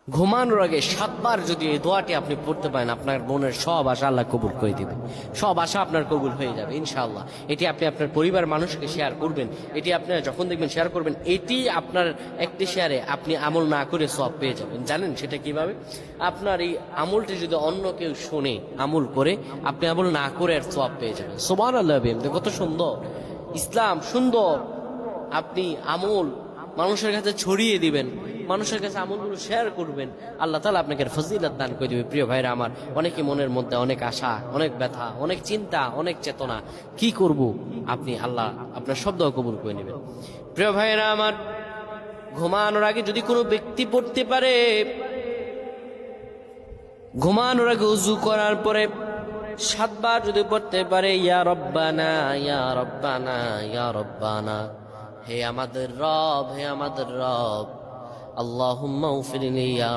ঘুমানোর আগে 7 বার যদি এই দোয়াটি আপনি পড়তে পারেন, আপনার মনের সব আশা আল্লাহ কবুল করে দিবেন। সব আশা আপনার কবুল হয়ে যাবে ইনশাআল্লাহ। এটি আপনি আপনার পরিবার মানুষকে শেয়ার করবেন। এটি আপনারা যখন দেখবেন শেয়ার করবেন, এটি আপনার একটি শেয়ারে আপনি আমল না করে সব পেয়ে যাবেন। জানেন সেটা কিভাবে? আপনার এই আমলটি যদি অন্য কেউ শুনে আমল করে, আপনি আমল না করে আর সব পেয়ে যাবেন। সুবহানাল্লাহ। কত সুন্দর ইসলাম, সুন্দর। আপনি আমল মানুষের কাছে ছড়িয়ে দিবেন, মানুষের কাছে আমলগুলো শেয়ার করবেন, আল্লাহ তাআলা আপনাকে ফজিলত দান করে দিবে। প্রিয় ভাইরা আমার, অনেকে মনের মধ্যে অনেক আশা, অনেক ব্যথা, অনেক চিন্তা, অনেক চেতনা, কি করব, আপনি আল্লাহ আপনার শব্দ কবুল করে নেবেন। প্রিয় ভাইরা আমার, ঘুমানোর আগে যদি কোনো ব্যক্তি পড়তে পারে, ঘুমানোর আগে উযু করার পরে 7 বার যদি পড়তে পারে, ইয়া রব্বানা ইয়া রব্বানা ইয়া রব্বানা, হে আমাদের রব, হে আমাদের রব, আল্লাহুম্মা উগফিরলি ইয়া